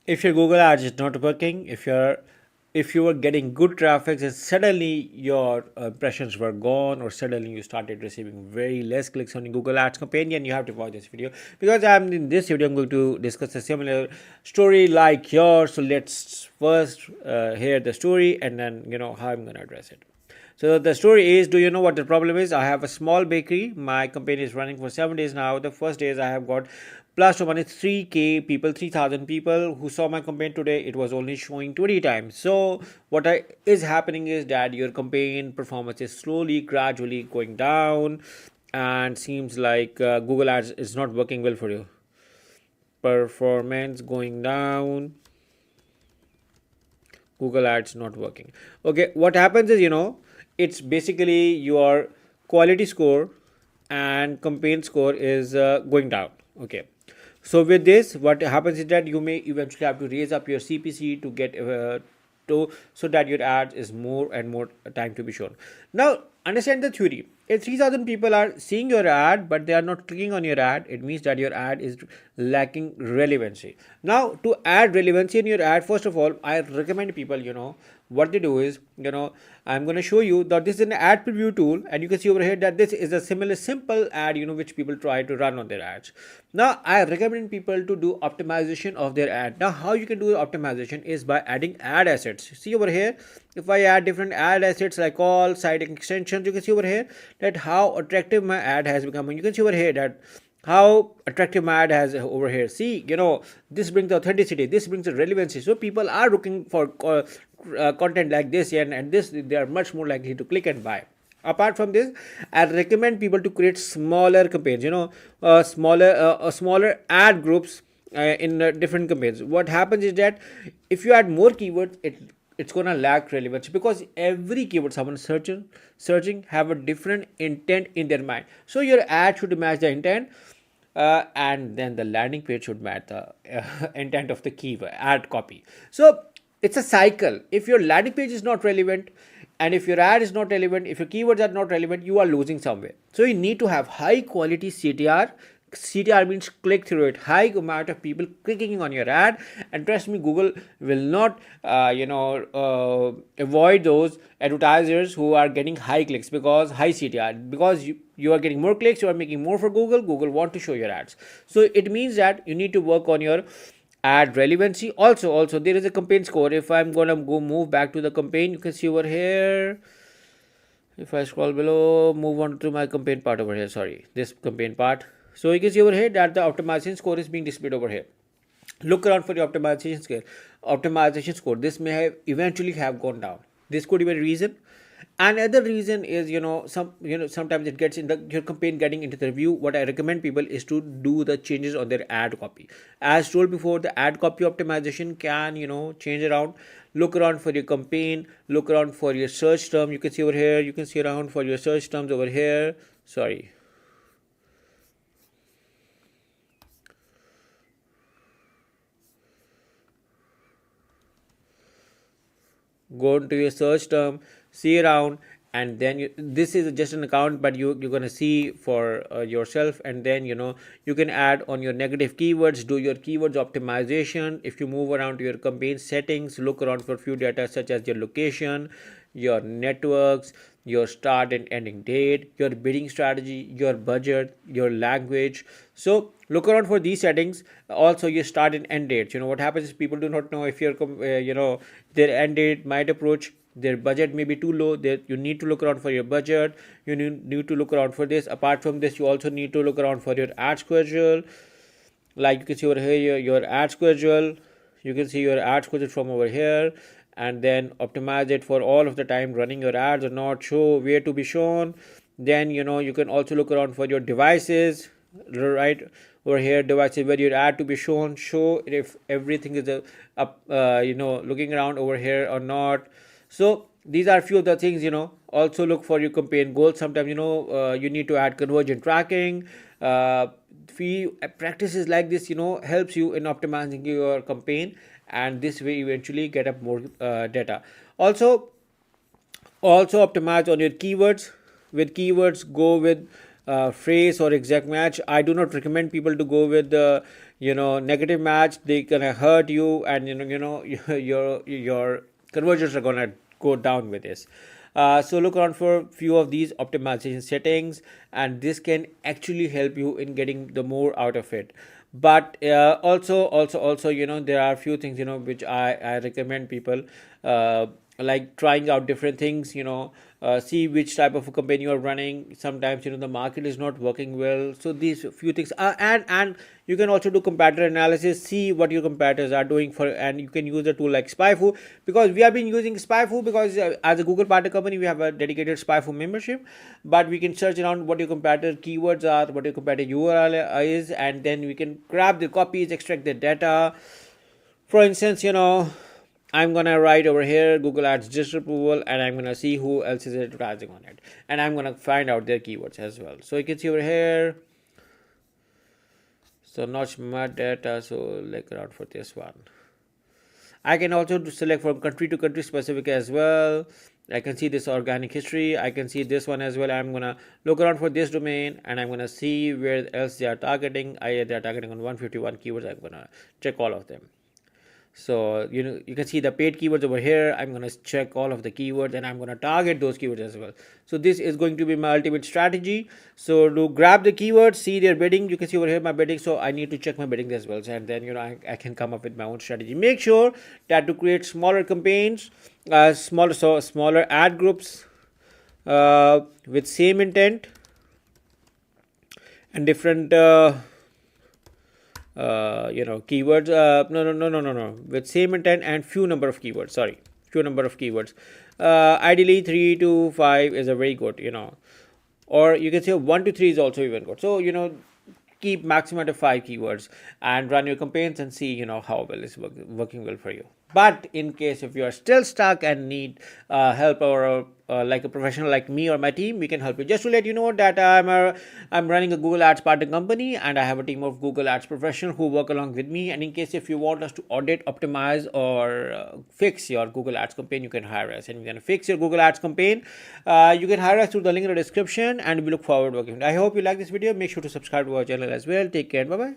if your Google ads is not working, if you were getting good traffic and suddenly your impressions were gone, or suddenly you started receiving very less clicks on your Google ads campaign, and you have to watch this video, because I'm in this video I'm going to discuss a similar story like yours. So let's first hear the story, and then how I'm going to address it. So the story is, do you know what the problem is? I have a small bakery. My company is running for 7 days now. The first days I have got plus or minus 3k people, 3,000 people who saw my campaign today. It was only showing 20 times. So what is happening is that your campaign performance is slowly, gradually going down, and seems like Google Ads is not working well for you. Performance going down. Google Ads not working. Okay, what happens is, it's basically your quality score and campaign score is going down. Okay, so with this, what happens is that you may eventually have to raise up your CPC to get so that your ad is more and more time to be shown. Now understand the theory. If 3,000 people are seeing your ad but they are not clicking on your ad, it means that your ad is lacking relevancy. Now to add relevancy in your ad, first of all, I recommend people, what they do is, I'm going to show you that this is an ad preview tool, and you can see over here that this is a similar simple ad, which people try to run on their ads. Now I recommend people to do optimization of their ad. Now how you can do optimization is by adding ad assets. See over here, if I add different ad assets like all site extensions, you can see over here that how attractive my ad has become. And you can see over here that how attractive my ad has over here. See, this brings authenticity, this brings the relevancy. So people are looking for content like this, and this they are much more likely to click and buy. Apart from this, I recommend people to create smaller campaigns, smaller ad groups in different campaigns. What happens is that if you add more keywords, it's gonna lack relevance, because every keyword someone searching have a different intent in their mind. So your ad should match the intent, and then the landing page should match the intent of the keyword ad copy. So it's a cycle. If your landing page is not relevant, and if your ad is not relevant, if your keywords are not relevant, you are losing somewhere. So you need to have high quality CTR. CTR means click through rate, high amount of people clicking on your ad, and trust me, Google will not avoid those advertisers who are getting high clicks, because high CTR, because you are getting more clicks, you are making more for Google want to show your ads. So it means that you need to work on your ad relevancy. Also there is a campaign score. If I'm gonna go move back to the campaign, you can see over here, if I scroll below, move on to my campaign part over here, sorry, this campaign part. So you can see over here that the optimization score is being displayed over here. Look around for your optimization score. This may have eventually have gone down. This could be a reason. Another reason is, sometimes it gets in your campaign getting into the review. What I recommend people is to do the changes on their ad copy. As told before, the ad copy optimization can change around. Look around for your campaign, look around for your search term. You can see over here, you can see around for your search terms over here. Sorry, go into your search term, see around, and then this is just an account, but you're gonna see for yourself, and then you can add on your negative keywords, do your keywords optimization. If you move around to your campaign settings, look around for few data such as your location, your networks, your start and ending date, your bidding strategy, your budget, your language. So look around for these settings. Also your start and end dates. What happens is people do not know if their end date might approach, their budget may be too low. You need to look around for your budget, you need to look around for this. Apart from this, you also need to look around for your ad schedule. Like you can see over here your ad schedule, you can see your ad schedule from over here, and then optimize it for all of the time running your ads or not, show where to be shown. Then you can also look around for your devices, right over here, devices where your ad to be shown, show if everything is up looking around over here or not. So these are few of the things. Also look for your campaign goals. Sometimes you need to add conversion tracking. Few practices like this helps you in optimizing your campaign, and this way eventually get up more data. Also optimize on your keywords. With keywords, go with phrase or exact match. I do not recommend people to go with the negative match, they gonna hurt you, and your conversions are gonna go down with this. So look around for few of these optimization settings, and this can actually help you in getting the more out of it. But also, there are a few things, which I recommend people, like trying out different things, see which type of a campaign you are running. Sometimes, the market is not working well, so these few things, and you can also do competitor analysis, see what your competitors are doing for, and you can use a tool like SpyFu, because we have been using SpyFu because, as a Google partner company, we have a dedicated SpyFu membership. But we can search around what your competitor keywords are, what your competitor URL is, and then we can grab the copies, extract the data. For instance, I'm gonna write over here Google Ads disapproval, and I'm gonna see who else is advertising on it, and I'm gonna find out their keywords as well. So you can see over here, so not smart data, so look around for this one. I can also select from country to country specific as well. I can see this organic history, I can see this one as well. I'm gonna look around for this domain, and I'm gonna see where else they are targeting. They are targeting on 151 keywords. I'm gonna check all of them. So you can see the paid keywords over here. I'm going to check all of the keywords, and I'm going to target those keywords as well. So this is going to be my ultimate strategy. So to grab the keywords, see their bidding, you can see over here my bidding. So I need to check my bidding as well, and then I can come up with my own strategy. Make sure that to create smaller campaigns, smaller ad groups with same intent and different keywords, no, with same intent and few number of keywords, ideally 3 to 5 is a very good, or you can say 1 to 3 is also even good. So keep maximum of 5 keywords and run your campaigns and see how well it's working well for you. But in case if you are still stuck and need help, or like a professional like me or my team, we can help you. Just to let you know that I'm running a Google Ads partner company, and I have a team of Google Ads professionals who work along with me. And in case if you want us to audit, optimize, or fix your Google Ads campaign, you can hire us, and we can fix your Google Ads campaign. You can hire us through the link in the description, and we look forward to working. I hope you like this video. Make sure to subscribe to our channel as well. Take care. Bye bye.